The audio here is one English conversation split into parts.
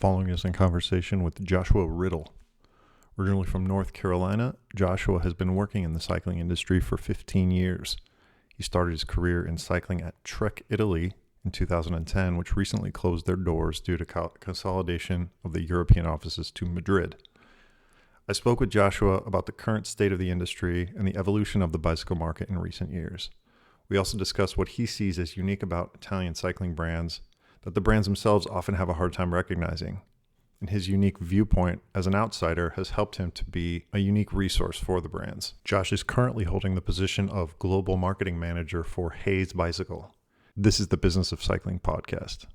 following is in conversation with Joshua Riddle. Originally from North Carolina, Joshua has been working in the cycling industry for 15 years. He started his career in cycling at Trek Italy in 2010, which recently closed their doors due to consolidation of the European offices to Madrid. I spoke with Joshua about the current state of the industry and the evolution of the bicycle market in recent years. We also discussed what he sees as unique about Italian cycling brands that the brands themselves often have a hard time recognizing. And his unique viewpoint as an outsider has helped him to be a unique resource for the brands. Josh is currently holding the position of Global Marketing Manager for Hayes Bicycle. This is the Business of Cycling podcast.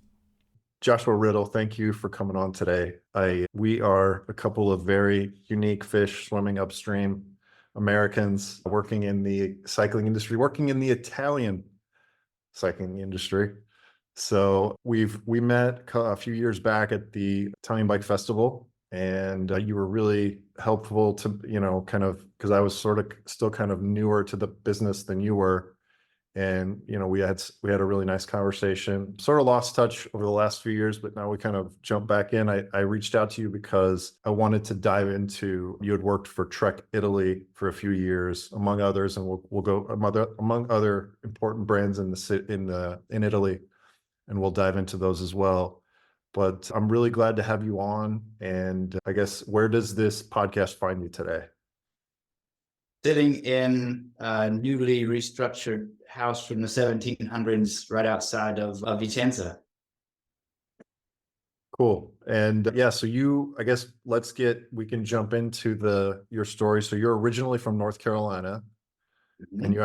Joshua Riddle, thank you for coming on today. We are a couple of very unique fish swimming upstream Americans working in the cycling industry, working in the Italian cycling industry. So we met a few years back at the Italian Bike Festival, and you were really helpful to, because I was sort of still kind of newer to the business than you were. And, we had a really nice conversation, sort of lost touch over the last few years, but now we kind of jumped back in. I reached out to you because I wanted to dive into, you had worked for Trek Italy for a few years, among others, and we'll go among other important brands in Italy, and we'll dive into those as well. But I'm really glad to have you on. And I guess, where does this podcast find you today? Sitting in a newly restructured house from the 1700s right outside of Vicenza. Cool. And so we can jump into your story. So you're originally from North Carolina, and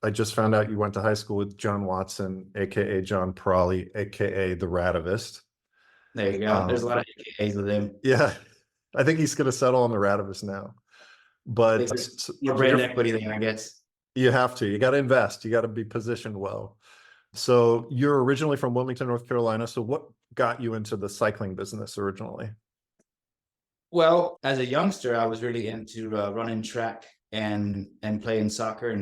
I just found out you went to high school with John Watson, aka John Prawley, aka the Radavist. There you go. There's a lot of AKAs with him. Yeah, I think he's going to settle on the Radavist now. But your brand equity there, I guess. You have to. You got to invest. You got to be positioned well. So you're originally from Wilmington, North Carolina. So what got you into the cycling business originally? Well, as a youngster, I was really into running track and playing soccer,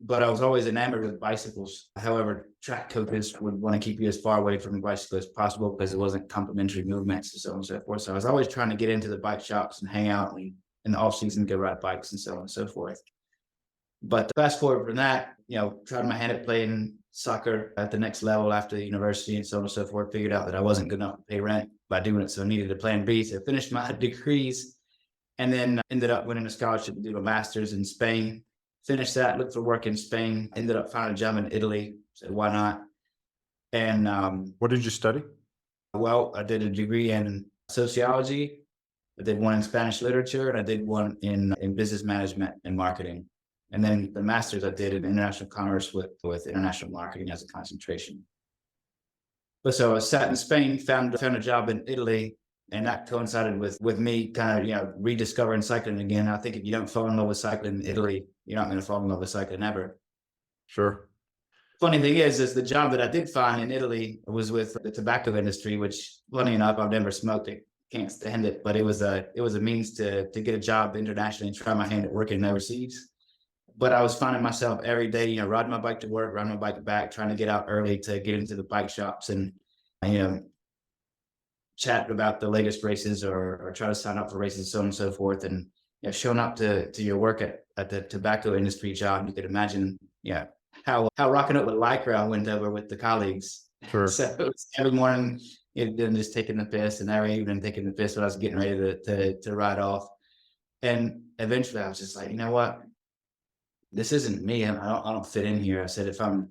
but I was always enamored with bicycles. However, track coaches would want to keep you as far away from the bicycle as possible because it wasn't complementary movements and so on and so forth. So I was always trying to get into the bike shops and hang out and in the off season go ride bikes and so on and so forth. But fast forward from that, tried my hand at playing soccer at the next level after the university and so on and so forth, figured out that I wasn't good enough to pay rent by doing it. So I needed a plan B. So I finished my degrees and then ended up winning a scholarship to do a master's in Spain. Finished that, looked for work in Spain, ended up finding a job in Italy. Said, why not? And what did you study? Well, I did a degree in sociology. I did one in Spanish literature, and I did one in business management and marketing. And then the master's I did in international commerce with international marketing as a concentration. But so I sat in Spain, found a job in Italy, and that coincided with me kind of, rediscovering cycling again. I think if you don't fall in love with cycling in Italy, you're not going to fall in love with cycling ever. Sure. Funny thing is the job that I did find in Italy was with the tobacco industry, which, funny enough, I've never smoked it. Can't stand it, but it was a means to get a job internationally and try my hand at working overseas. But I was finding myself every day, riding my bike to work, riding my bike back, trying to get out early to get into the bike shops and, chat about the latest races or try to sign up for races, so on and so forth. And showing up to your work at the tobacco industry job, you could imagine, how rocking up with Lycra went over with the colleagues. Sure. So it was every morning. Then just taking the piss, and every evening taking the piss when I was getting ready to ride off. And eventually I was just like, you know what? This isn't me. I don't fit in here. I said, if I'm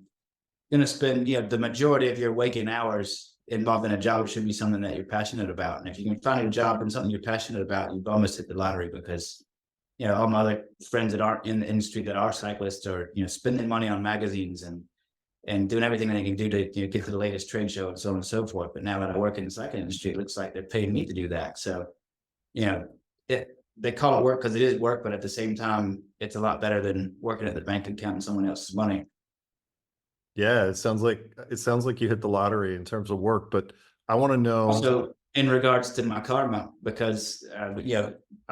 going to spend, the majority of your waking hours involved in a job, it should be something that you're passionate about. And if you can find a job and something you're passionate about, you've almost hit the lottery because, all my other friends that aren't in the industry that are cyclists are, spending money on magazines and doing everything they can do to get to the latest trade show and so on and so forth. But now that I work in the cycling industry, it looks like they're paying me to do that. So, they call it work because it is work, but at the same time, it's a lot better than working at the bank and counting someone else's money. Yeah, it sounds like you hit the lottery in terms of work, but I want to know. Also, in regards to my karma, because I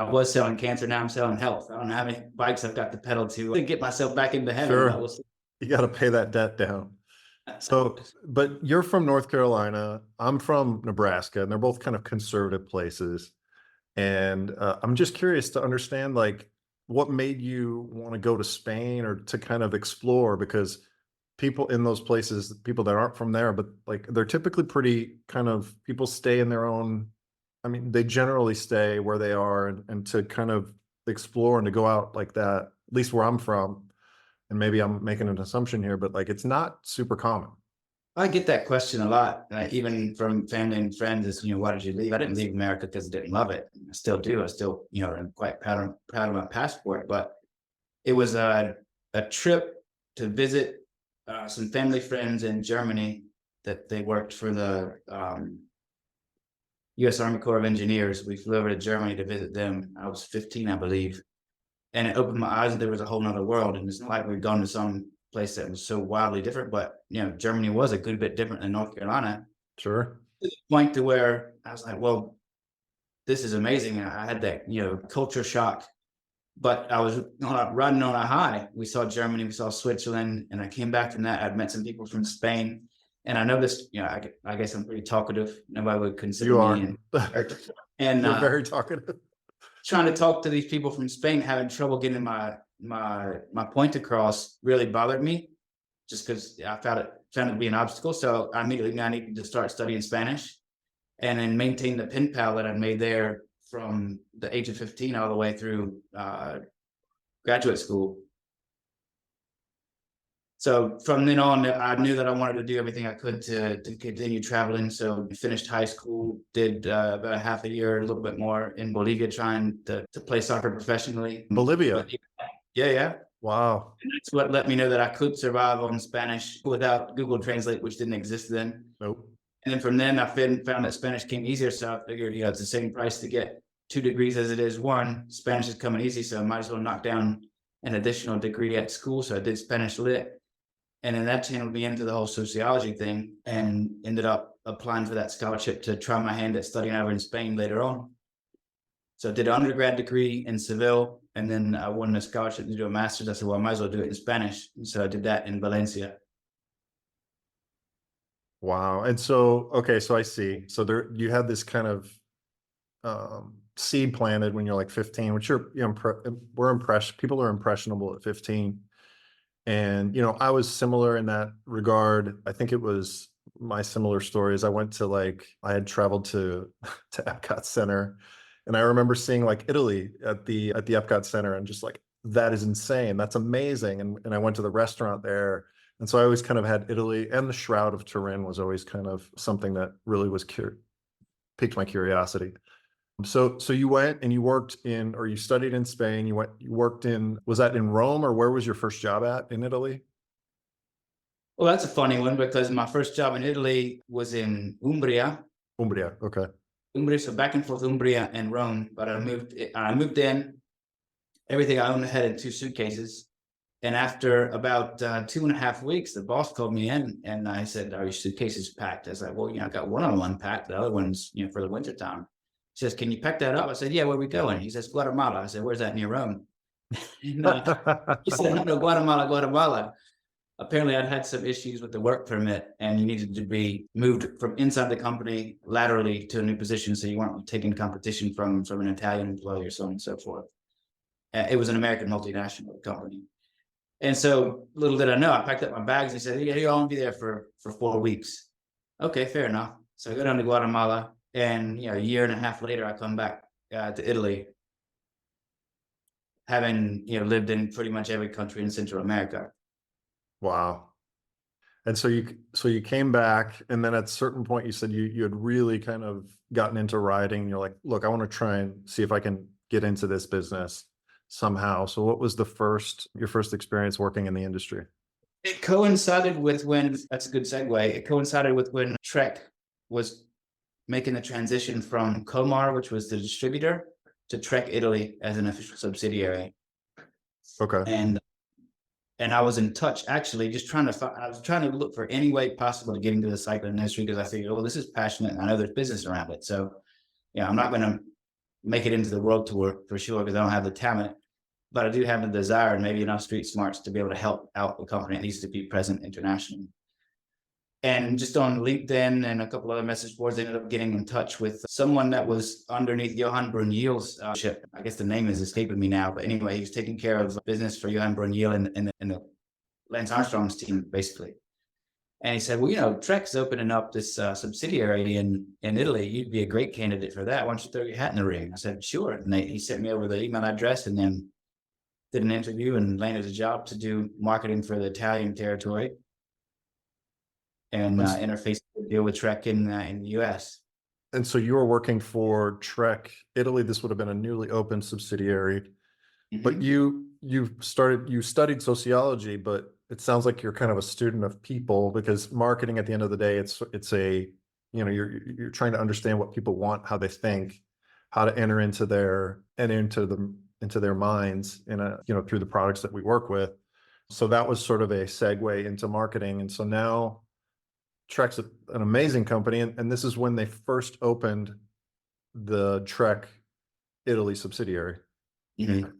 was selling cancer, now I'm selling health. I don't know how many bikes I've got to pedal to get myself back into heaven. Sure. You got to pay that debt down. So, but you're from North Carolina. I'm from Nebraska, and they're both kind of conservative places. And I'm just curious to understand, like, what made you want to go to Spain or to kind of explore? Because people in those places, people that aren't from there, but like they're typically pretty kind of people stay in their own. I mean, they generally stay where they are, and to kind of explore and to go out like that, at least where I'm from. And maybe I'm making an assumption here, but like it's not super common. I get that question a lot, even from family and friends. Is why did you leave? I didn't leave America because I didn't love it. I still do. I still am quite proud of my passport. But it was a trip to visit some family friends in Germany that they worked for the U.S. Army Corps of Engineers. We flew over to Germany to visit them. I was 15, I believe, and it opened my eyes. There was a whole nother world, and it's not like we'd gone to some place that was so wildly different. But Germany was a good bit different than North Carolina. Sure. To the point to where I was like, well, this is amazing. And I had that culture shock, but I was riding on a high. We saw Germany, we saw Switzerland, and I came back from that. I'd met some people from Spain, and I noticed, I guess I'm pretty talkative. Nobody would consider You me. are. And You're very talkative. trying to talk to these people from Spain, having trouble getting my point across really bothered me, just because I found it to be an obstacle. So I immediately knew I needed to start studying Spanish, and then maintain the pen pal that I'd made there from the age of 15 all the way through graduate school. So from then on, I knew that I wanted to do everything I could to continue traveling. So I finished high school, did about a half a year, a little bit more in Bolivia, trying to play soccer professionally. Bolivia. Yeah. Wow. And that's what let me know that I could survive on Spanish without Google Translate, which didn't exist then. Nope. And then from then, I found that Spanish came easier. So I figured, it's the same price to get 2 degrees as it is 1. Spanish is coming easy, so I might as well knock down an additional degree at school. So I did Spanish Lit. And then that channeled me into the whole sociology thing, and ended up applying for that scholarship to try my hand at studying over in Spain later on. So I did an undergrad degree in Seville, and then I won a scholarship to do a master's. I said, well, I might as well do it in Spanish. And so I did that in Valencia. Wow. And so, okay, so I see. So there, you had this kind of seed planted when you're like 15, which we're impressed. People are impressionable at 15. And, I was similar in that regard. I think it was my similar stories. I went to I had traveled to Epcot Center, and I remember seeing like Italy at the Epcot Center, and just like, that is insane. That's amazing. And I went to the restaurant there. And so I always kind of had Italy, and the Shroud of Turin was always kind of something that really was piqued my curiosity. So you went and you worked or you studied in Spain. You worked was that in Rome, or where was your first job at in Italy? Well, that's a funny one, because my first job in Italy was in Umbria. Umbria. Okay. Umbria, so back and forth Umbria and Rome. But I moved in. Everything I owned I had in 2 suitcases. And after about 2.5 weeks, the boss called me in, and I said, "Are your suitcases packed?" I was like, "Well, I got one of them unpacked. The other one's, for the winter time." He says, "Can you pack that up?" I said, "Yeah, where are we going?" He says, "Guatemala." I said, "Where's that, near Rome?" And, he said, "No, Guatemala. Apparently, I'd had some issues with the work permit, and you needed to be moved from inside the company laterally to a new position, so you weren't taking competition from an Italian employer, so on and so forth. It was an American multinational company. And so little did I know, I packed up my bags and he said, "Yeah, you'll only be there for 4 weeks." Okay, fair enough. So I go down to Guatemala, and a year and a half later, I come back to Italy, having lived in pretty much every country in Central America. Wow. And so you came back, and then at a certain point you said you had really kind of gotten into writing. You're like, look, I want to try and see if I can get into this business somehow. So what was your first experience working in the industry? It coincided with that's a good segue. It coincided with when Trek was making the transition from Comar, which was the distributor, to Trek Italy as an official subsidiary. Okay. And I was in touch, actually, just I was trying to look for any way possible to get into the cycling industry, because I figured, well, this is passionate, and I know there's business around it. So, I'm not going to make it into the world tour for sure, because I don't have the talent, but I do have the desire and maybe enough street smarts to be able to help out the company. It needs to be present internationally. And just on LinkedIn and a couple other message boards, I ended up getting in touch with someone that was underneath Johan Brunjel's ship. I guess the name is escaping me now, but anyway, he was taking care of business for Johan Brunjel and the Lance Armstrong's team, basically. And he said, well, Trek's opening up this subsidiary in Italy. You'd be a great candidate for that. Why don't you throw your hat in the ring? I said, sure. And he sent me over the email address and then did an interview and landed a job to do marketing for the Italian territory and interface the deal with Trek in the US. And so you were working for Trek Italy. This would have been a newly opened subsidiary. Mm-hmm. But you studied sociology, but it sounds like you're kind of a student of people, because marketing at the end of the day, it's a, you're trying to understand what people want, how they think, how to enter into their minds through the products that we work with. So that was sort of a segue into marketing. And so now Trek's an amazing company. And this is when they first opened the Trek Italy subsidiary. Mm-hmm.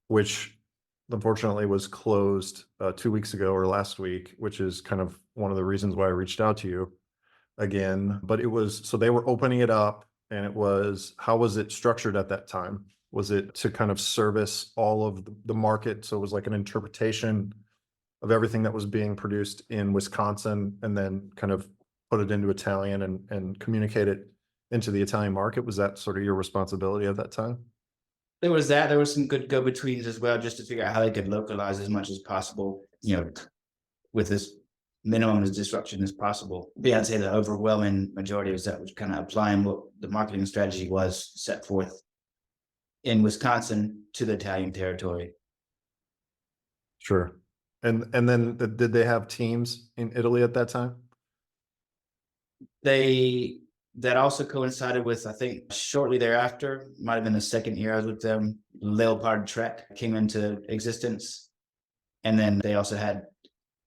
Which unfortunately was closed 2 weeks ago or last week, which is kind of one of the reasons why I reached out to you again. But so they were opening it up, and how was it structured at that time? Was it to kind of service all of the market? So it was like an interpretation of everything that was being produced in Wisconsin, and then kind of put it into Italian and communicate it into the Italian market? Was that sort of your responsibility at that time? There was that. There was some good go-betweens as well, just to figure out how they could localize as much as possible, with as minimum as disruption as possible. But I'd say the overwhelming majority was that was kind of applying what the marketing strategy was set forth in Wisconsin to the Italian territory. Sure. And then did they have teams in Italy at that time? That also coincided with, I think, shortly thereafter, might have been the second year I was with them, Leopard Trek came into existence. And then they also had,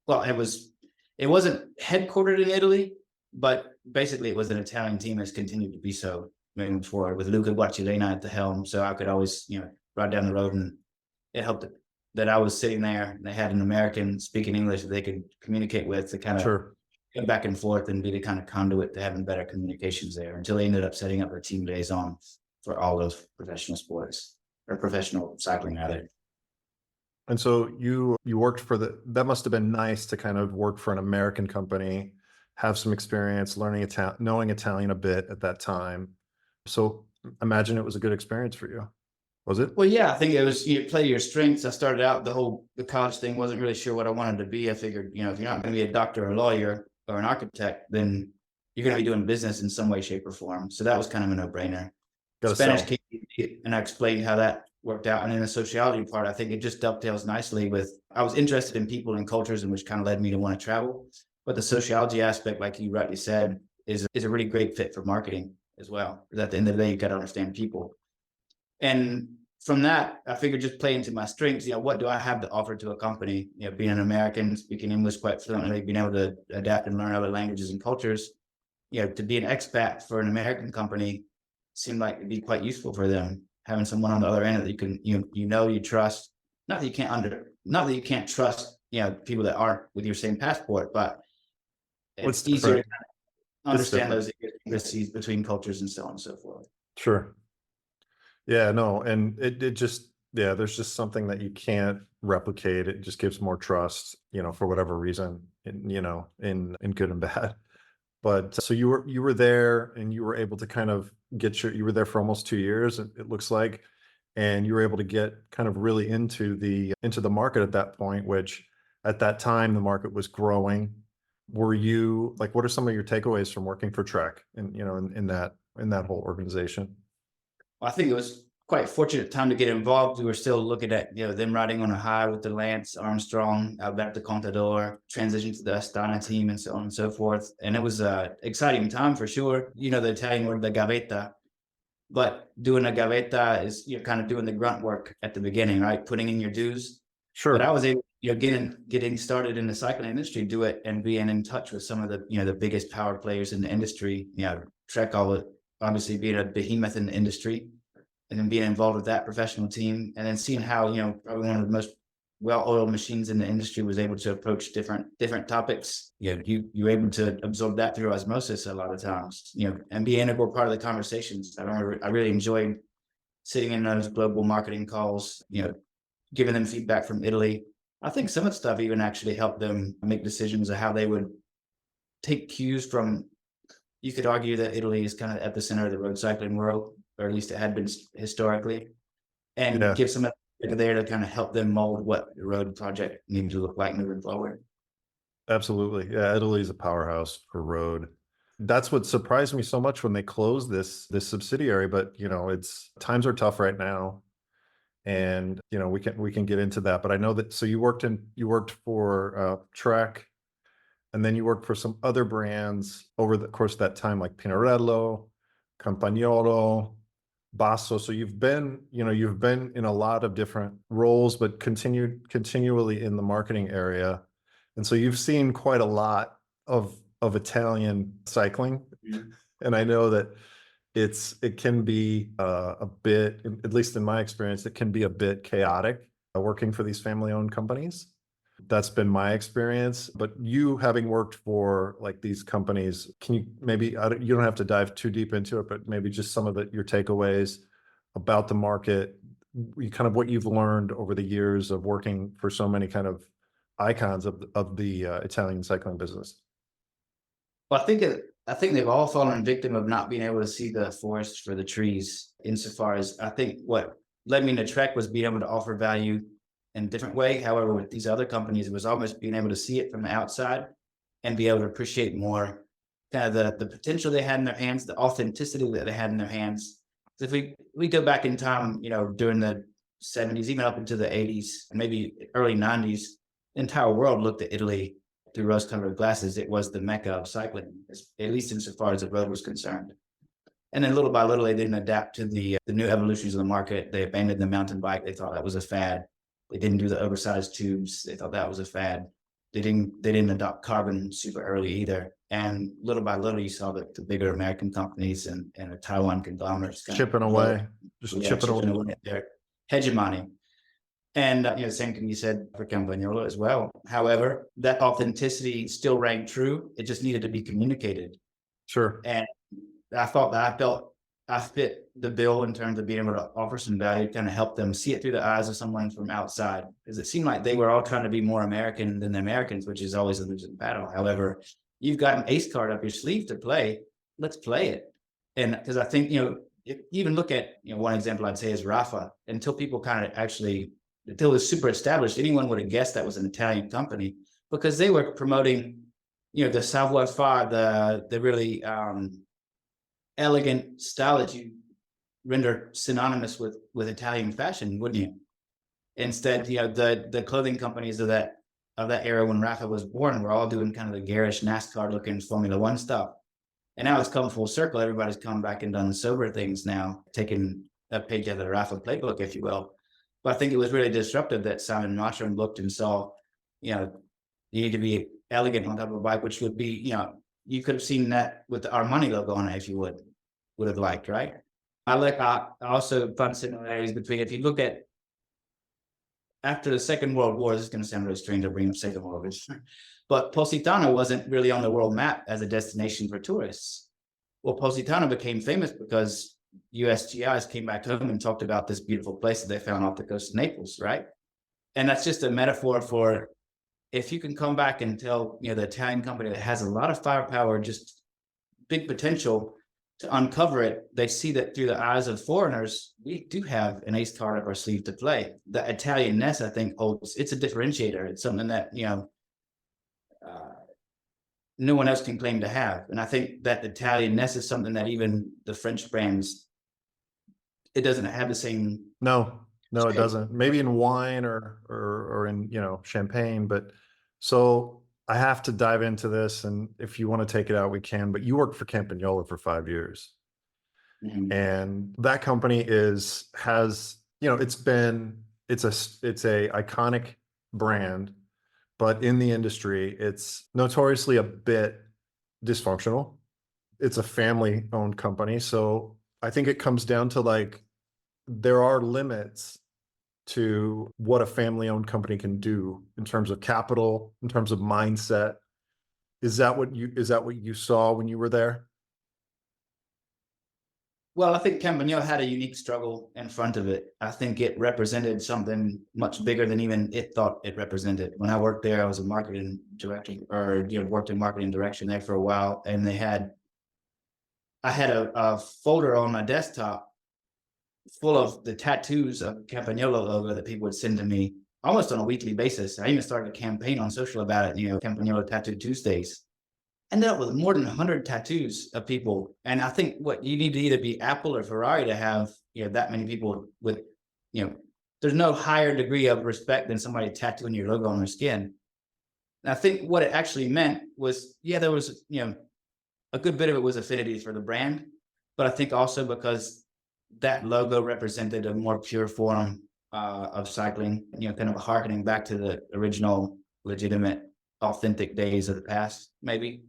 it wasn't headquartered in Italy, but basically it was an Italian team that's continued to be so moving forward with Luca Guarcilena at the helm. So I could always, ride down the road, and it helped that I was sitting there and they had an American speaking English that they could communicate with to kind of Sure. Go back and forth and be the kind of conduit to having better communications there, until they ended up setting up their team liaison for all those professional sports, or professional cycling rather. And so you worked that must have been nice to kind of work for an American company, have some experience learning knowing Italian a bit at that time. So imagine it was a good experience for you. Was it? Well, yeah, I think it was, you play your strengths. I started out the college thing, wasn't really sure what I wanted to be. I figured, if you're not going to be a doctor or a lawyer or an architect, then you're going to be doing business in some way, shape, or form. So that was kind of a no-brainer. Spanish came, and I explained how that worked out. And then the sociology part, I think it just dovetails nicely with, I was interested in people and cultures, and which kind of led me to want to travel. But the sociology aspect, like you rightly said, is a really great fit for marketing as well. Because at the end of the day, you got to understand people. And from that, I figured just play into my strengths. What do I have to offer to a company? Being an American, speaking English quite fluently, being able to adapt and learn other languages and cultures. To be an expat for an American company seemed like it'd be quite useful for them. Having someone on the other end that you can, you trust. Not that you can't trust, people that aren't with your same passport, but it's easier to understand those idiosyncrasies between cultures and so on and so forth. Sure. Yeah, no, and it just, there's just something that you can't replicate. It just gives more trust, for whatever reason, in good and bad. But so you were there, and you were able to kind of you were there for almost 2 years, it looks like, and you were able to get kind of really into the market at that point, which at that time the market was growing. Were you what are some of your takeaways from working for Trek and in that whole organization? I think it was quite a fortunate time to get involved. We were still looking at, them riding on a high with the Lance Armstrong, Alberto Contador, transition to the Astana team, and so on and so forth. And it was an exciting time for sure. The Italian word, the gavetta. But doing a gavetta is, you're kind of doing the grunt work at the beginning, right? Putting in your dues. Sure. But I was able, getting started in the cycling industry, do it and being in touch with some of the, the biggest power players in the industry. Trek, obviously being a behemoth in the industry, and then being involved with that professional team, and then seeing how, probably one of the most well-oiled machines in the industry was able to approach different topics. You're able to absorb that through osmosis a lot of times, and be an integral part of the conversations. I remember I really enjoyed sitting in those global marketing calls, giving them feedback from Italy. I think some of the stuff even actually helped them make decisions of how they would take cues from. You could argue that Italy is kind of at the center of the road cycling world, or at least it had been historically, and Yeah, give some there to kind of help them mold what the road project needed to look like moving forward. absolutely. Yeah, Italy's a powerhouse for road. That's what surprised me so much when they closed this subsidiary. But it's times are tough right now, and we can get into that. But I know that. So you worked for Trek, and then you worked for some other brands over the course of that time, like Pinarello, Campagnolo, Basso. So you've been in a lot of different roles, but continually in the marketing area. And so you've seen quite a lot of Italian cycling. Mhm. And I know that it can be a bit, at least in my experience, it can be a bit chaotic working for these family-owned companies. That's been my experience. But you, having worked for like these companies, can you maybe, you don't have to dive too deep into it, but maybe just some of your takeaways about the market, kind of what you've learned over the years of working for so many kind of icons of the Italian cycling business. Well, I think they've all fallen victim of not being able to see the forest for the trees. Insofar as I think what led me to Trek was being able to offer value in a different way. However, with these other companies, it was almost being able to see it from the outside and be able to appreciate more kind of the potential they had in their hands, the authenticity that they had in their hands. So if we go back in time, during the 70s, even up into the 80s, and maybe early 90s, the entire world looked at Italy through rose-colored glasses. It was the mecca of cycling, at least insofar as the road was concerned. And then little by little, they didn't adapt to the new evolutions of the market. They abandoned the mountain bike. They thought that was a fad. They didn't do the oversized tubes. They thought that was a fad. They didn't adopt carbon super early either. And little by little, you saw the bigger American companies and the Taiwan conglomerates kind Chipping of blow, away, just chipping away. at their hegemony. And same can be said for Campagnolo as well. However, that authenticity still rang true. It just needed to be communicated. Sure. And I thought that I felt I fit the bill in terms of being able to offer some value, kind of help them see it through the eyes of someone from outside. Because it seemed like they were all trying to be more American than the Americans, which is always a losing battle. However, you've got an ace card up your sleeve to play. Let's play it. And because I think, if you even look at, one example I'd say is Rafa. Until people kind of actually, until it was super established, anyone would have guessed that was an Italian company because they were promoting, the savoir-faire, the really elegant style that you render synonymous with Italian fashion, wouldn't you? Instead, the clothing companies of that era when Rafa was born were all doing kind of the garish NASCAR looking Formula One stuff. And now it's come full circle. Everybody's come back and done sober things now, taking a page out of the Rafa playbook, if you will. But I think it was really disruptive that Simon Mottram looked and saw, you need to be elegant on top of a bike, which would be, you could have seen that with the Armani logo on it if you would have liked, right? I also found similarities between, if you look at after the Second World War, this is going to sound really strange to bring up Second World War, but Positano wasn't really on the world map as a destination for tourists. Well, Positano became famous because USGIs came back home and talked about this beautiful place that they found off the coast of Naples, right? And that's just a metaphor for if you can come back and tell, the Italian company that has a lot of firepower, just big potential to uncover it, they see that through the eyes of foreigners, we do have an ace card up our sleeve to play. The Italianness, I think, it's a differentiator. It's something that, no one else can claim to have. And I think that Italianness is something that even the French brands, it doesn't have the same. No, it doesn't. Maybe in wine or in, champagne. But so I have to dive into this, and if you want to take it out, we can. But you worked for Campagnolo for 5 years. Mhm. And that company it's a iconic brand, but in the industry, it's notoriously a bit dysfunctional. It's a family-owned company. So I think it comes down to like, there are limits to what a family-owned company can do in terms of capital, in terms of mindset. Is that what you saw when you were there? Well, I think Campagnolo had a unique struggle in front of it. I think it represented something much bigger than even it thought it represented. When I worked there, I was a marketing director, or worked in marketing direction there for a while, and I had a folder on my desktop full of the tattoos of Campagnolo logo that people would send to me almost on a weekly basis. I even started a campaign on social about it, Campagnolo Tattoo Tuesdays. Ended up with more than 100 tattoos of people. And I think what you need to either be Apple or Ferrari to have, that many people with, there's no higher degree of respect than somebody tattooing your logo on their skin. And I think what it actually meant was, there was, a good bit of it was affinity for the brand, but I think also because that logo represented a more pure form of cycling, kind of harkening back to the original, legitimate, authentic days of the past, maybe.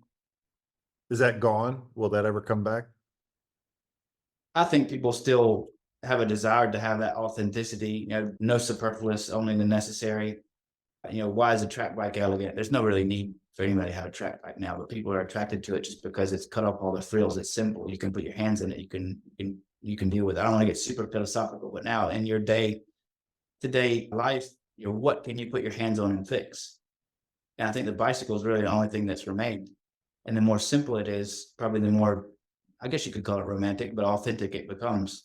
Is that gone? Will that ever come back? I think people still have a desire to have that authenticity, no superfluous, only the necessary. Why is a track bike elegant? There's no really need for anybody to have a track bike now, but people are attracted to it just because it's cut off all the frills. It's simple. You can put your hands in it. You can deal with it. I don't want to get super philosophical, but now in your day-to-day life, what can you put your hands on and fix? And I think the bicycle is really the only thing that's remained. And the more simple it is, probably the more, I guess you could call it romantic, but authentic it becomes.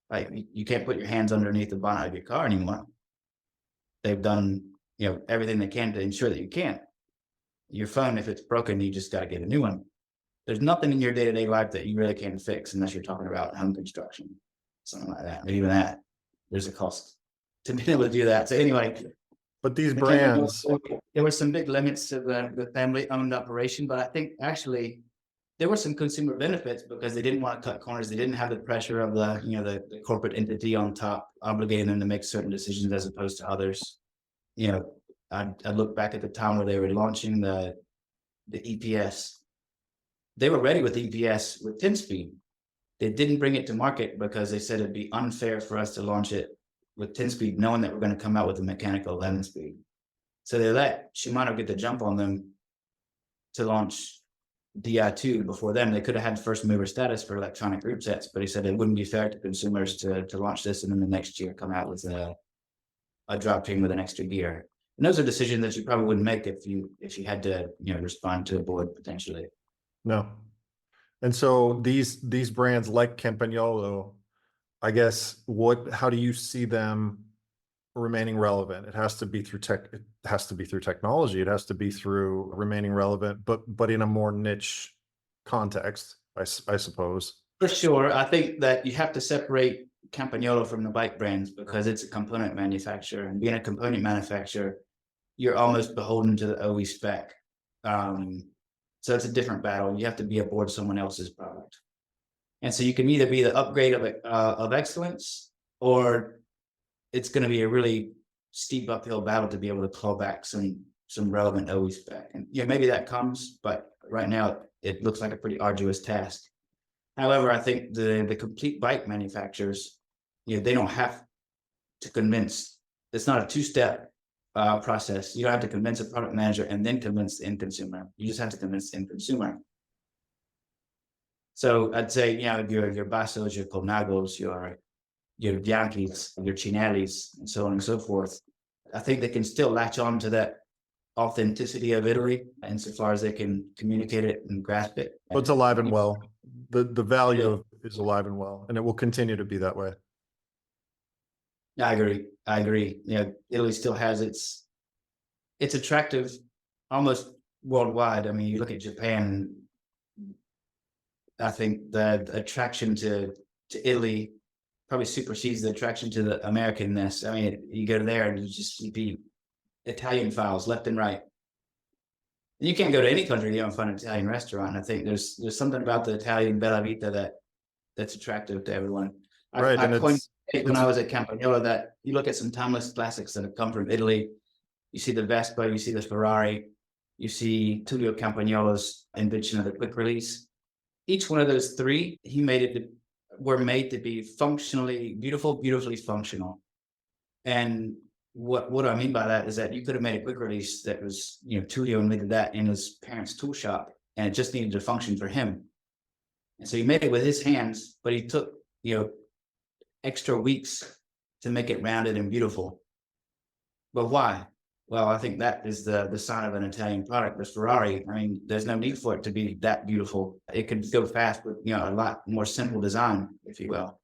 Like you can't put your hands underneath the bonnet of your car anymore. They've done, everything they can to ensure that you can't. Your phone, if it's broken, you just got to get a new one. There's nothing in your day-to-day life that you really can't fix unless you're talking about home construction, something like that. But even that, there's a cost to be able to do that. So anyway, but these brands, there were some big limits to the family-owned operation, but I think actually there were some consumer benefits because they didn't want to cut corners. They didn't have the pressure of the corporate entity on top, obligating them to make certain decisions as opposed to others. I look back at the time where they were launching the EPS. They were ready with EPS with 10-speed. They didn't bring it to market because they said it'd be unfair for us to launch it with 10-speed, knowing that we're going to come out with a mechanical 11-speed. So they let Shimano get the jump on them to launch Di2 before them. They could have had first mover status for electronic group sets, but he said it wouldn't be fair to consumers to launch this and then the next year come out with a drivetrain with an extra gear. And those are decisions that you probably wouldn't make if you had to respond to a board potentially. No. And so these brands like Campagnolo, I guess, how do you see them remaining relevant? It has to be through it has to be through technology. It has to be through remaining relevant, but in a more niche context, I suppose. For sure. I think that you have to separate Campagnolo from the bike brands because it's a component manufacturer, and being a component manufacturer, you're almost beholden to the OE spec. So it's a different battle. You have to be aboard someone else's product. And so you can either be the upgrade of excellence, or it's going to be a really steep uphill battle to be able to claw back some relevant OE spec. And maybe that comes, but right now it looks like a pretty arduous task. However, I think the complete bike manufacturers, they don't have to convince. It's not a two-step process. You don't have to convince a product manager and then convince the end consumer. You just have to convince the end consumer. So I'd say, your Bassos, your Colnagos, your Bianchis, your Cinellis, and so on and so forth. I think they can still latch on to that authenticity of Italy insofar as they can communicate it and grasp it. Well, it's alive and well. The value is alive and well, and it will continue to be that way. I agree. Italy still has it's attractive almost worldwide. I mean, you look at Japan, I think the attraction to Italy probably supersedes the attraction to the Americanness. I mean, you go there and you just see Italian files left and right. And you can't go to any country you don't find an Italian restaurant. I think there's something about the Italian Bella Vita that's attractive to everyone. Right, I coined when I was at Campagnolo that you look at some timeless classics that have come from Italy. You see the Vespa, you see the Ferrari, you see Tullio Campagnolo's invention of the quick release. Each one of those three, were made to be functionally beautifully functional. And what I mean by that is that you could have made a quick release that was, Tullio invented that in his parents' tool shop, and it just needed to function for him. And so he made it with his hands, but he took, extra weeks to make it rounded and beautiful. But why? Well, I think that is the sign of an Italian product. The Ferrari, I mean, there's no need for it to be that beautiful. It could go fast with, a lot more simple design, if you will.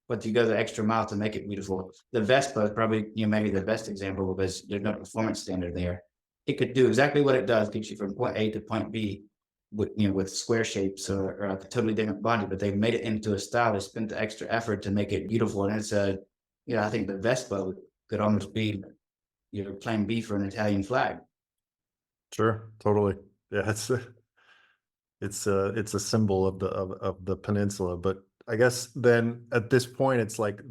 But you go the extra mile to make it beautiful. The Vespa is probably, maybe the best example because there's no performance standard there. It could do exactly what it does, get you from point A to point B with, with square shapes or a totally different body, but they've made it into a style. They spent the extra effort to make it beautiful. And it's I think the Vespa could almost be, plan B for an Italian flag. Sure, totally. Yeah, it's a symbol of the peninsula. But I guess then at this point, it's like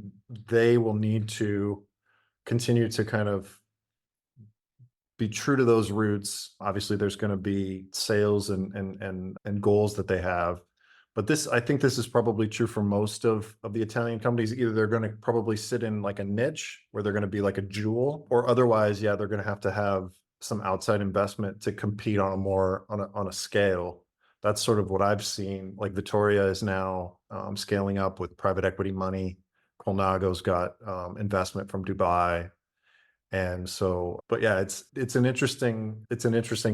they will need to continue to kind of be true to those roots. Obviously, there's going to be sales and goals that they have. But I think this is probably true for most of the Italian companies. Either they're going to probably sit in like a niche where they're going to be like a jewel, or otherwise, yeah, they're going to have some outside investment to compete on a scale. That's sort of what I've seen. Like Vittoria is now scaling up with private equity money. Colnago's got investment from Dubai. And so, but yeah, it's an interesting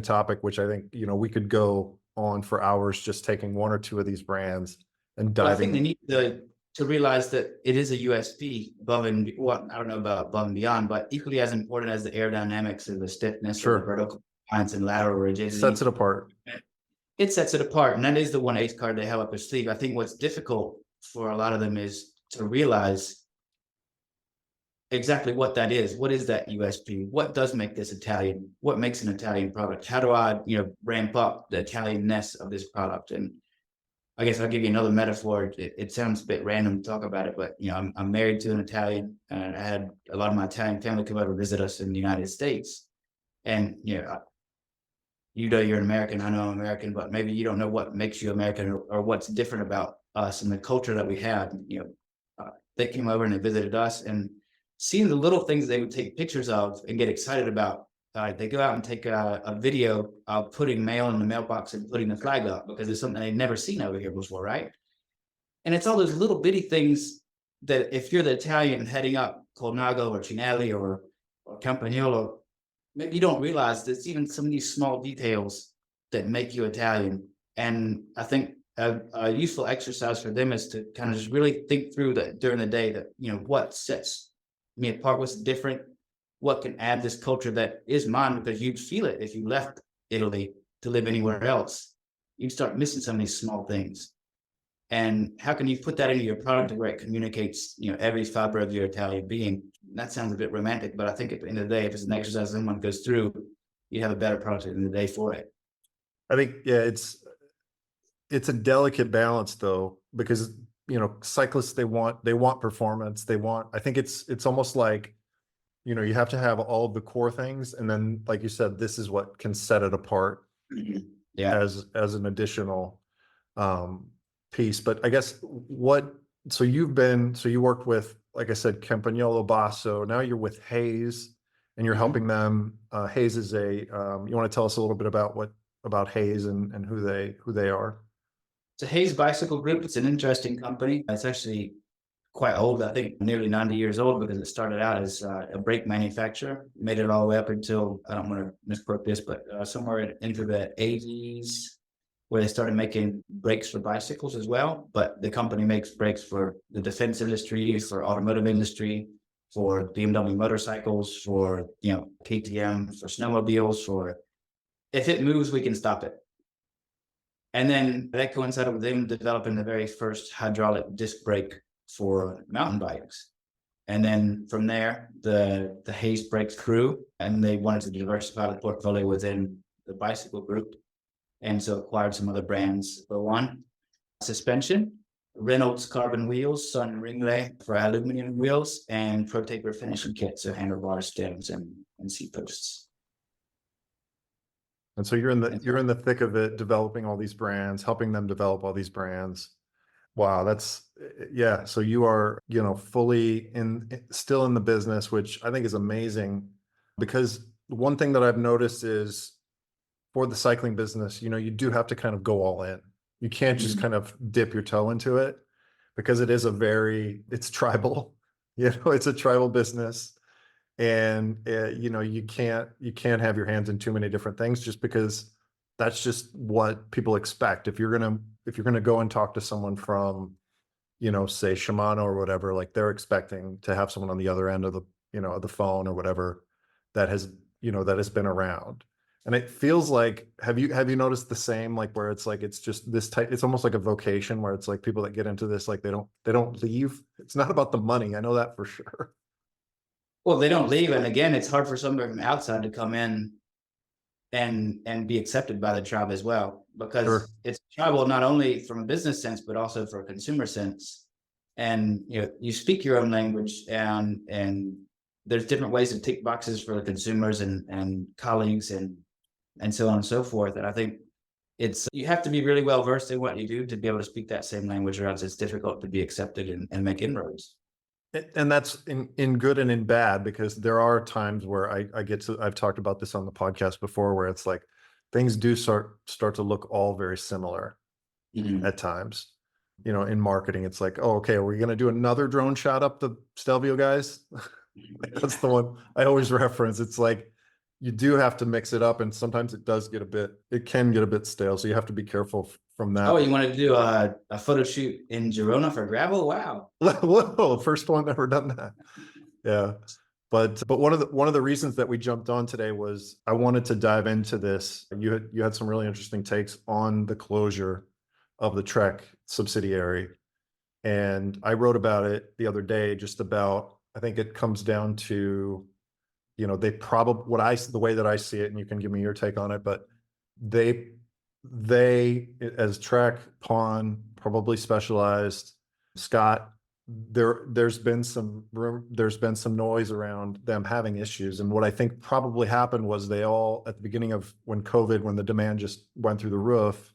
topic, which I think, we could go on for hours just taking one or two of these brands and Well, I think diving. they need to realize that it is a USP above and I don't know about above and beyond, but equally as important as the aerodynamics and the stiffness or the Sure. vertical compliance and lateral rigidity. Sets it apart. It sets it apart. And that is the one ace card they have up their sleeve. I think what's difficult for a lot of them is to realize exactly what that is. What is that USP? What does make this Italian? What makes an Italian product? How do I, ramp up the Italianness of this product? And I guess I'll give you another metaphor. It sounds a bit random to talk about it, but I'm married to an Italian, and I had a lot of my Italian family come over to visit us in the United States. And you're an American, I know I'm American, but maybe you don't know what makes you American or what's different about us and the culture that we have. They came over and they visited us, and seeing the little things they would take pictures of and get excited about. They go out and take a video of putting mail in the mailbox and putting the flag up because it's something they've never seen over here before, right? And it's all those little bitty things that if you're the Italian heading up Colnago or Cinelli or Campagnolo, maybe you don't realize there's even some of these small details that make you Italian. And I think a useful exercise for them is to kind of just really think through that during the day that, what sets me apart, what's different, what can add this culture that is mine, because you'd feel it if you left Italy to live anywhere else. You start missing some of these small things. And how can you put that into your product where it communicates, every fiber of your Italian being? That sounds a bit romantic, but I think at the end of the day, if it's an exercise someone goes through, you have a better product at the end of the day for it. I think, yeah, it's a delicate balance though, because cyclists, they want performance. I think it's almost like, you have to have all of the core things, and then, like you said, this is what can set it apart. Yeah. As an additional piece. But I guess so you worked with, like I said, Campagnolo, Basso. Now you're with Hayes, and you're helping them. Hayes is you want to tell us a little bit about Hayes and who they are? So Hayes Bicycle Group, it's an interesting company. It's actually quite old, I think nearly 90 years old, because it started out as a brake manufacturer, made it all the way up until, I don't want to misquote this, but somewhere into the 80s, where they started making brakes for bicycles as well. But the company makes brakes for the defense industry, for automotive industry, for BMW motorcycles, for KTM, for snowmobiles, for if it moves, we can stop it. And then that coincided with them developing the very first hydraulic disc brake for mountain bikes. And then from there, the Hayes brakes grew, and they wanted to diversify the portfolio within the bicycle group. And so acquired some other brands. For one, suspension, Reynolds carbon wheels, Sun Ringley for aluminum wheels, and Pro Taper finishing kits, so handlebar stems and seat posts. And so you're in the thick of it, developing all these brands, helping them develop all these brands. Wow, that's yeah. So you are, fully still in the business, which I think is amazing because one thing that I've noticed is for the cycling business, you do have to kind of go all in. You can't just Mhm. kind of dip your toe into it because it's tribal, it's a tribal business. And you can't have your hands in too many different things just because that's just what people expect. If you're gonna go and talk to someone from, say Shimano or whatever, like they're expecting to have someone on the other end of the phone or whatever that has been around. And it feels like, have you noticed the same, like where it's like it's just this type, it's almost like a vocation where it's like people that get into this, like they don't leave. It's not about the money. I know that for sure. Well, they don't leave, and again, it's hard for somebody from outside to come in and be accepted by the tribe as well, Sure. because it's tribal not only from a business sense but also for a consumer sense. And you speak your own language, and there's different ways to tick boxes for the consumers and colleagues and so on and so forth. And I think you have to be really well versed in what you do to be able to speak that same language, or else it's difficult to be accepted and make inroads. And that's in good and in bad, because there are times where I've talked about this on the podcast before, where it's like things do start to look all very similar Mhm. at times. In marketing, it's like, oh, okay, are we going to do another drone shot up the Stelvio guys? That's the one I always reference. It's like you do have to mix it up, and sometimes it can get a bit stale. So you have to be careful from Oh, that. you wanted to do a photo shoot in Girona for gravel? Wow. Whoa, first one ever done that. Yeah. But one of the reasons that we jumped on today was I wanted to dive into this. You had some really interesting takes on the closure of the Trek subsidiary, and I wrote about it the other day. Just about, I think it comes down to, they probably, the way that I see it, and you can give me your take on it, but they they as Trek, Pawn, probably Specialized, Scott, there's been some noise around them having issues. And what I think probably happened was they all, at the beginning of when the demand just went through the roof,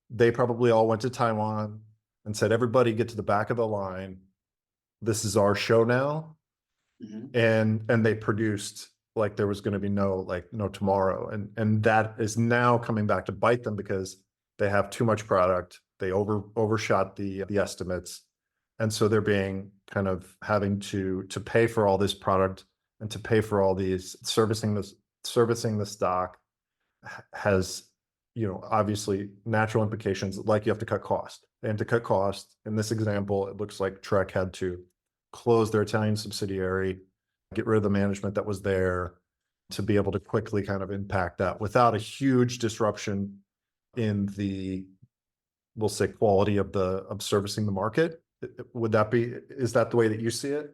they probably all went to Taiwan and said, everybody get to the back of the line. This is our show now. Mhm. And they produced like there was going to be no tomorrow. And that is now coming back to bite them because they have too much product. They overshot the estimates. And so they're being kind of having to pay for all this product and to pay for all these servicing the stock has, obviously natural implications, like you have to cut cost. And to cut cost, in this example, it looks like Trek had to close their Italian subsidiary, get rid of the management that was there, to be able to quickly kind of impact that without a huge disruption in the, we'll say, quality of servicing the market. Is that the way that you see it?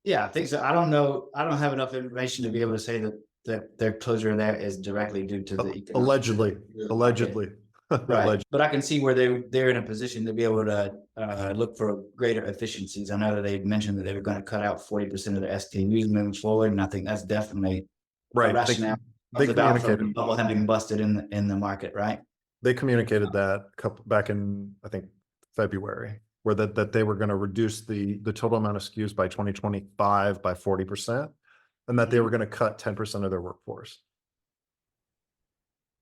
Yeah, I think so. I don't know. I don't have enough information to be able to say that their closure there is directly due to the economic Allegedly, market. allegedly, Right. allegedly. But I can see where they're in a position to be able to look for greater efficiencies. I know that they mentioned that they were going to cut out 40% of their SKUs moving forward, and I think that's definitely a Right. rationale They comes about from the communicated. bubble having busted in the market, right? They communicated that back in, I think, February, where that they were going to reduce the total amount of SKUs by 2025 by 40%, and that they Mhm. were going to cut 10% of their workforce.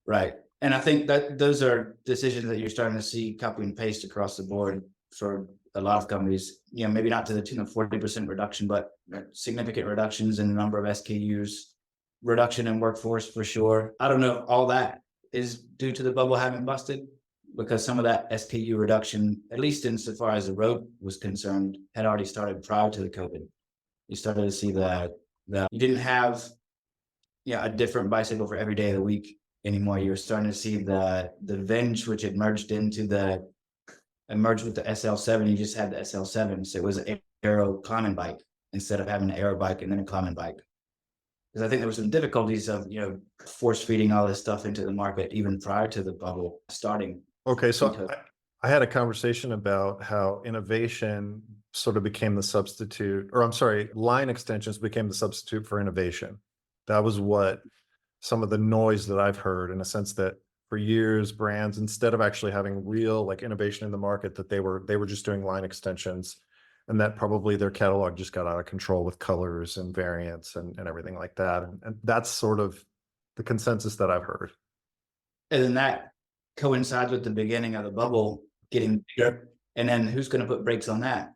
Right. And I think that those are decisions that you're starting to see copy and paste across the board for a lot of companies. Maybe not to the tune of 40% reduction, but significant reductions in the number of SKUs, reduction in workforce for sure. I don't know. All that is due to the bubble having busted, because some of that SKU reduction, at least insofar as the road was concerned, had already started prior to the COVID. You started to see that you didn't have a different bicycle for every day of the week anymore. You're starting to see the Venge, which had merged with the SL7. You just had the SL7, so it was an aero climbing bike instead of having an aero bike and then a climbing bike. Because I think there were some difficulties of force feeding all this stuff into the market even prior to the bubble starting. Okay, so I had a conversation about how innovation sort of became the substitute, or I'm sorry, line extensions became the substitute for innovation. That was what some of the noise that I've heard, in a sense that for years, brands, instead of actually having real like innovation in the market, that they were just doing line extensions, and that probably their catalog just got out of control with colors and variants and everything like that. And that's sort of the consensus that I've heard. And then that coincides with the beginning of the bubble getting bigger. And then who's going to put brakes on that?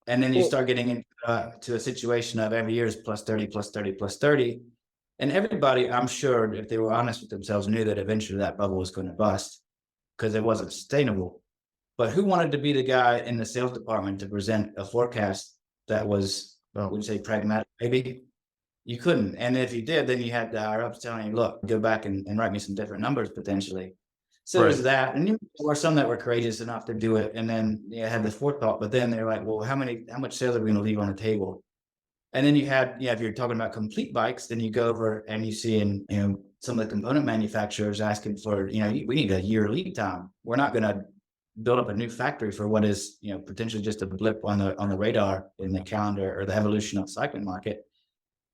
And then you start getting into to a situation of every year is plus 30, plus 30, plus 30. And everybody, I'm sure, if they were honest with themselves, knew that eventually that bubble was going to bust because it wasn't sustainable. But who wanted to be the guy in the sales department to present a forecast that was, would you say, pragmatic? Maybe you couldn't. And if you did, then you had the higher ups telling you, look, go back and write me some different numbers potentially. So there's that. And there were some that were courageous enough to do it. And then you had the forethought, but then they're like, well, how much sales are we going to leave on the table? And then you had, if you're talking about complete bikes, then you go over and you see some of the component manufacturers asking for, we need a year lead time. We're not going to build up a new factory for what is, potentially just a blip on the radar in the calendar or the evolution of the cycling market.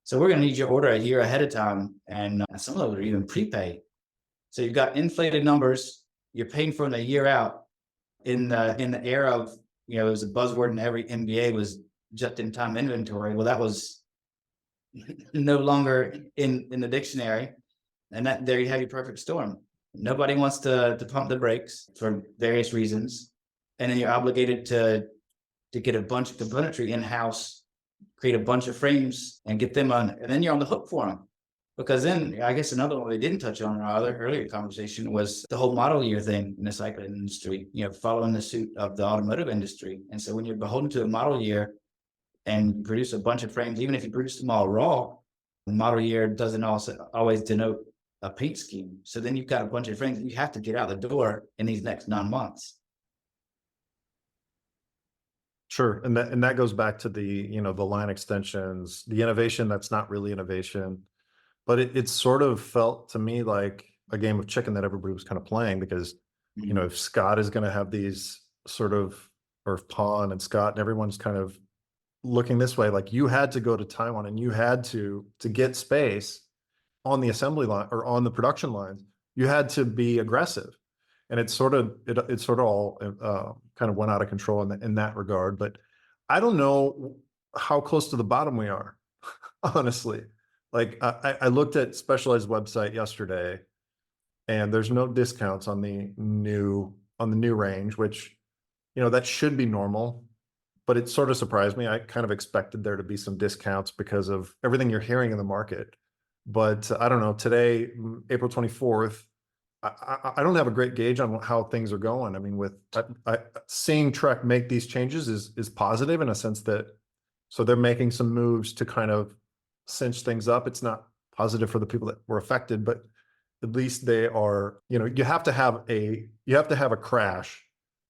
So we're going to need your order a year ahead of time. And some of those are even prepaid. So you've got inflated numbers. You're paying for them a year out in the era of, it was a buzzword in every MBA was just-in-time inventory. Well, that was no longer in the dictionary. And there you have your perfect storm. Nobody wants to pump the brakes for various reasons. And then you're obligated to get a bunch of componentry in-house, create a bunch of frames and get them on, and then you're on the hook for them. Because then I guess another one we didn't touch on in our other earlier conversation was the whole model year thing in the cycling industry, following the suit of the automotive industry. And so when you're beholden to a model year and produce a bunch of frames, even if you produce them all raw, the model year doesn't also always denote a paint scheme. So then you've got a bunch of frames that you have to get out the door in these next 9 months. Sure. And that goes back to the, the line extensions, the innovation that's not really innovation. But it sort of felt to me like a game of chicken that everybody was kind of playing because, if Scott is going to have these sort of, or if Pawn and Scott and everyone's kind of looking this way, like you had to go to Taiwan and you had to get space on the assembly line or on the production lines, you had to be aggressive. And it sort of all kind of went out of control in that regard. But I don't know how close to the bottom we are, honestly. Like I looked at Specialized website yesterday, and there's no discounts on the new range, which that should be normal, but it sort of surprised me. I kind of expected there to be some discounts because of everything you're hearing in the market. But I don't know. Today, April 24th, I don't have a great gauge on how things are going. I mean, with seeing Trek make these changes is positive in a sense that so they're making some moves to kind of cinch things up. It's not positive for the people that were affected, but at least they are, you have to have a crash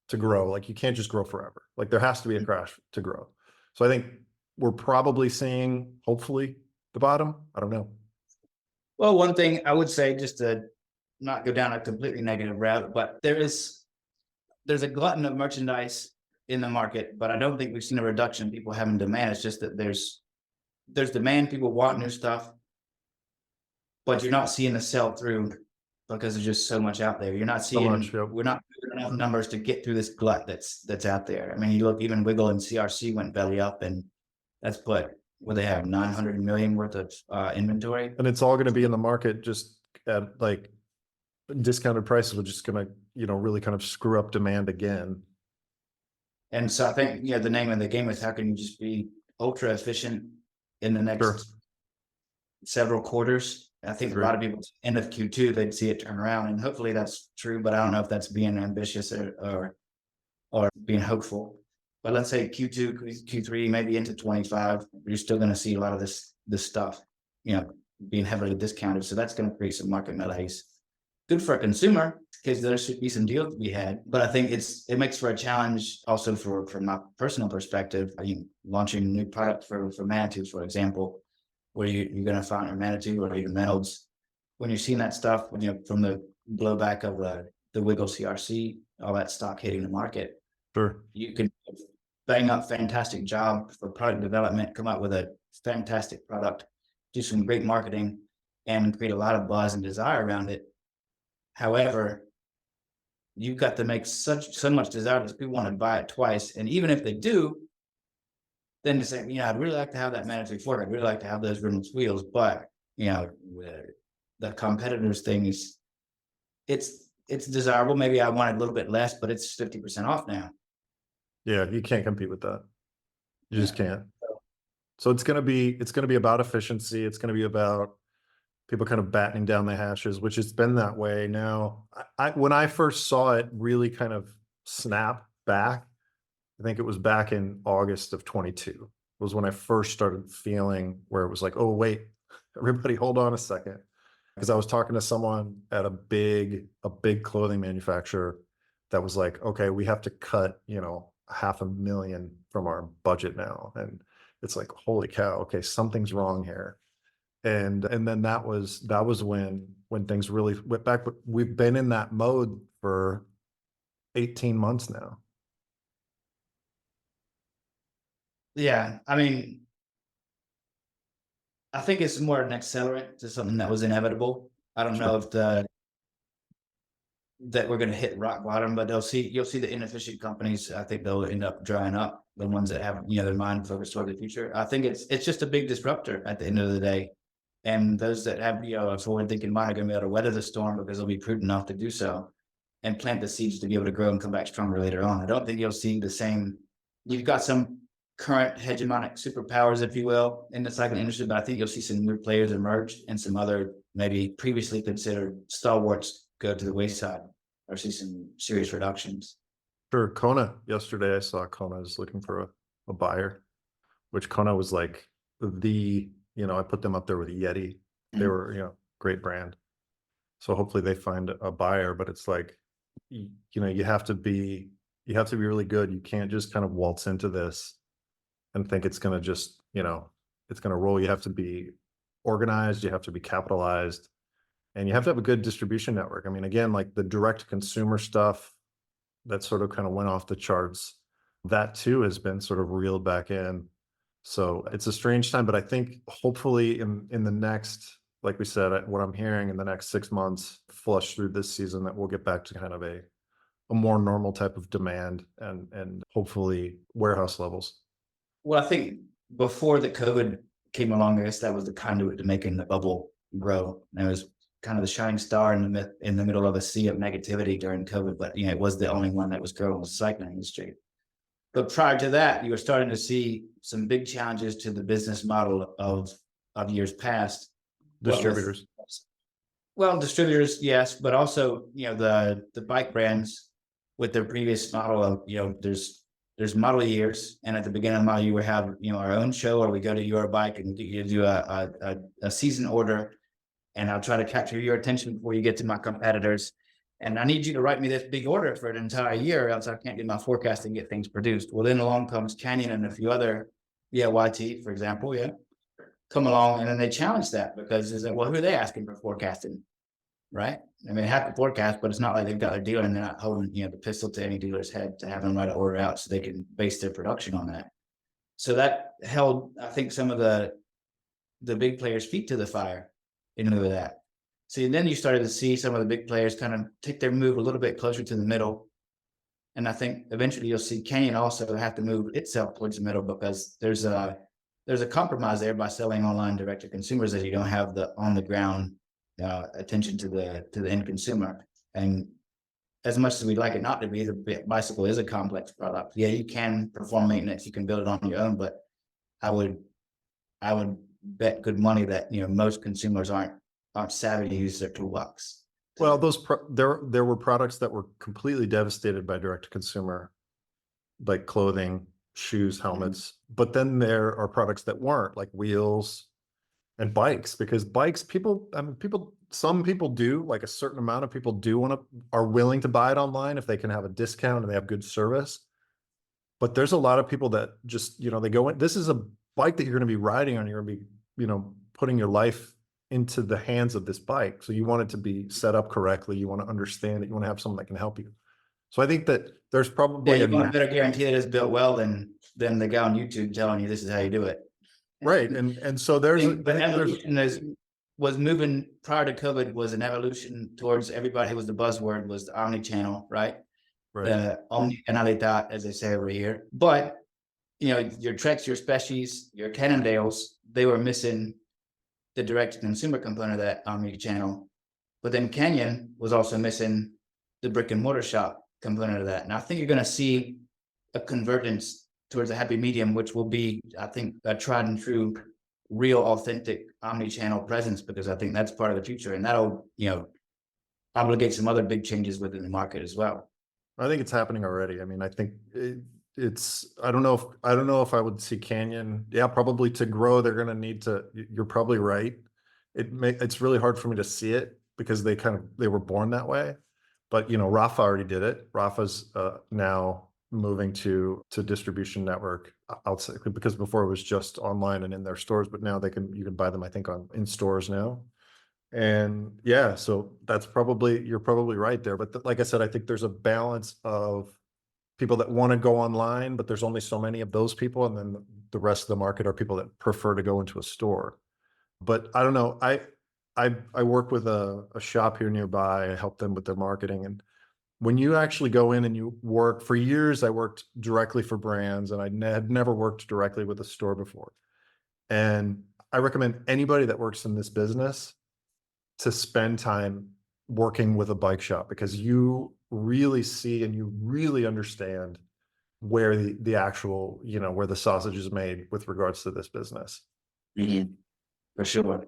to grow. Like you can't just grow forever. Like there has to be a crash to grow. So I think we're probably seeing, hopefully, the bottom. I don't know. Well, one thing I would say, just to not go down a completely negative route, but there's a glutton of merchandise in the market, but I don't think we've seen a reduction in people having demand. It's just that there's demand, people want new stuff, but you're not seeing the sell through because there's just so much out there. You're not seeing, we're not doing enough numbers to get through this glut that's out there. I mean, you look, even Wiggle and CRC went belly up, and that's what they have 900 million worth of inventory. And it's all going to be in the market just at like discounted prices, which is going to, really kind of screw up demand again. And so I think, the name of the game is how can you just be ultra efficient in the next several quarters. I think a lot of people end of Q2, they'd see it turn around, and hopefully that's true, but I don't know if that's being ambitious or being hopeful. But let's say Q2, Q3, maybe into 25, you're still going to see a lot of this stuff, being heavily discounted. So that's going to create some market malaise. Good for a consumer because there should be some deals to be had. But I think it makes for a challenge also from my personal perspective. Launching a new product for Manitou, for example, where you're going to find a Manitou or even Melds. When you're seeing that stuff, from the blowback of the Wiggle CRC, all that stock hitting the market, you can bang up fantastic job for product development, come up with a fantastic product, do some great marketing, and create a lot of buzz and desire around it. However, you've got to make so much desire that people want to buy it twice. And even if they do, then to say, I'd really like to have that mandatory fork. I'd really like to have those rimless wheels, but the competitors thing is, it's desirable. Maybe I wanted a little bit less, but it's 50% off now. Yeah, you can't compete with that. You just can't. So it's gonna be about efficiency. It's gonna be about people kind of battening down the hashes, which has been that way now. When I first saw it really kind of snap back, I think it was back in August of 22 was when I first started feeling where it was like, oh, wait, everybody hold on a second. Because I was talking to someone at a big clothing manufacturer that was like, okay, we have to cut, $500,000 from our budget now. And it's like, holy cow, okay, something's wrong here. And then that was when things really went back. But we've been in that mode for 18 months now. Yeah, I mean, I think it's more an accelerant to something that was inevitable. I don't know if that we're going to hit rock bottom, but you'll see the inefficient companies. I think they'll end up drying up. The ones that have their mind focused toward the future. I think it's just a big disruptor at the end of the day, and those that have a forward thinking mind are going to be able to weather the storm because they'll be prudent enough to do so, and plant the seeds to be able to grow and come back stronger later on. I don't think you'll see the same. You've got some current hegemonic superpowers, if you will, in the cycling industry, but I think you'll see some new players emerge and some other maybe previously considered stalwarts go to the wayside, or see some serious reductions. Sure. Kona, yesterday I saw Kona is looking for a buyer, which Kona was like I put them up there with Yeti. They were, great brand. So hopefully they find a buyer, but it's like, you have to be really good. You can't just kind of waltz into this and think it's going to just, it's going to roll. You have to be organized. You have to be capitalized, and you have to have a good distribution network. I mean, again, like the direct consumer stuff that sort of kind of went off the charts, that too has been sort of reeled back in. So it's a strange time, but I think hopefully in the next, like we said, what I'm hearing in the next 6 months, flush through this season, that we'll get back to kind of a more normal type of demand and hopefully warehouse levels. Well, I think before the COVID came along, I guess that was the conduit to making the bubble grow. And it was kind of the shining star in the middle of a sea of negativity during COVID, but it was the only one that was growing was the cycling industry. But prior to that, you were starting to see some big challenges to the business model of years past. Distributors. Well, distributors, yes, but also the bike brands with their previous model of there's model years, and at the beginning of the model year we have our own show, or we go to your bike and you do a season order, and I'll try to capture your attention before you get to my competitors. And I need you to write me this big order for an entire year, else I can't get my forecast and get things produced. Well, then along comes Canyon and a few other, YT, for example, come along, and then they challenge that because it's like, well, who are they asking for forecasting, right? I mean, they have to forecast, but it's not like they've got their dealer and they're not holding, the pistol to any dealer's head to have them write an order out so they can base their production on that. So that held, I think, some of the big players' feet to the fire in lieu of that. See, and then you started to see some of the big players kind of take their move a little bit closer to the middle. And I think eventually you'll see Canyon also have to move itself towards the middle, because there's a compromise there by selling online direct to consumers, that you don't have the on the ground attention to the end consumer. And as much as we'd like it not to be, the bicycle is a complex product. Yeah, you can perform maintenance, you can build it on your own, but I would bet good money that most consumers aren't savvy to use their toolbox. Well, there were products that were completely devastated by direct to consumer, like clothing, shoes, helmets. But then there are products that weren't, like wheels and bikes, because bikes, some people do, like a certain amount of people are willing to buy it online if they can have a discount and they have good service. But there's a lot of people that just, they go in, this is a bike that you're going to be riding on, you're going to be, putting your life into the hands of this bike. So you want it to be set up correctly. You want to understand it. You want to have someone that can help you. So I think that there's probably you want a better guarantee that it's built well than the guy on YouTube telling you this is how you do it. Right. And so there's was moving prior to COVID was an evolution towards everybody. It was the buzzword was the omni-channel, right? Right. The omni-canalidad, as they say over here. But your Treks, your Species, your Cannondales, they were missing the direct consumer component of that omni-channel. But then Canyon was also missing the brick and mortar shop component of that. And I think you're going to see a convergence towards a happy medium, which will be, I think, a tried and true, real, authentic omni-channel presence, because I think that's part of the future, and that'll, obligate some other big changes within the market as well. I think it's happening already. I mean, I think it's, I don't know if I would see Canyon. Yeah, probably to grow, they're going to need to, you're probably right. It's really hard for me to see it because they were born that way. But, Rafa already did it. Rafa's now moving to distribution network outside, because before it was just online and in their stores, but now you can buy them, I think, in stores now. And yeah, so you're probably right there. But like I said, I think there's a balance of people that want to go online, but there's only so many of those people. And then the rest of the market are people that prefer to go into a store. But I don't know. I work with a shop here nearby. I help them with their marketing. And when you actually go in and you work, for years, I worked directly for brands, and I had never worked directly with a store before. And I recommend anybody that works in this business to spend time working with a bike shop, because you really see and you really understand where the actual, where the sausage is made with regards to this business. Mm-hmm. For sure.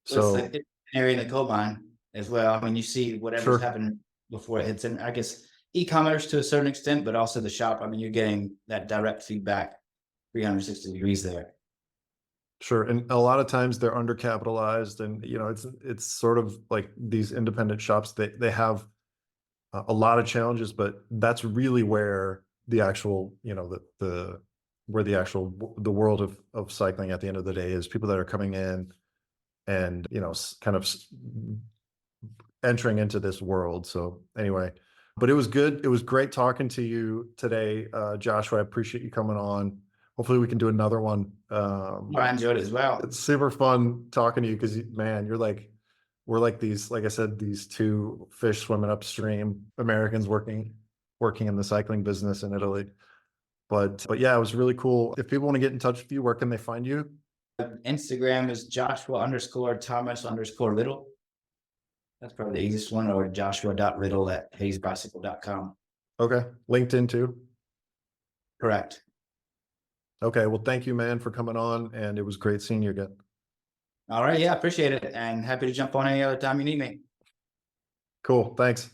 So it's the area in the coal mine as well. I mean, you see whatever's Sure. happening before it hits in, I guess, e-commerce to a certain extent, but also the shop. I mean, you're getting that direct feedback 360 degrees there. Sure. And a lot of times they're undercapitalized, and it's sort of like these independent shops, they have a lot of challenges, but that's really where the actual, the world of cycling at the end of the day is. People that are coming in and kind of entering into this world. So anyway, but it was good. It was great talking to you today, Joshua. I appreciate you coming on. Hopefully we can do another one. I enjoyed it as well. It's super fun talking to you because, man, we're like these, like I said, these two fish swimming upstream, Americans working in the cycling business in Italy. But yeah, it was really cool. If people want to get in touch with you, where can they find you? Instagram is Joshua_Thomas_Riddle. That's probably the easiest one, or joshua.riddle@hayesbicycle.com. Okay. LinkedIn too? Correct. Okay. Well, thank you, man, for coming on, and it was great seeing you again. All right. Yeah, appreciate it. And happy to jump on any other time you need me. Cool. Thanks.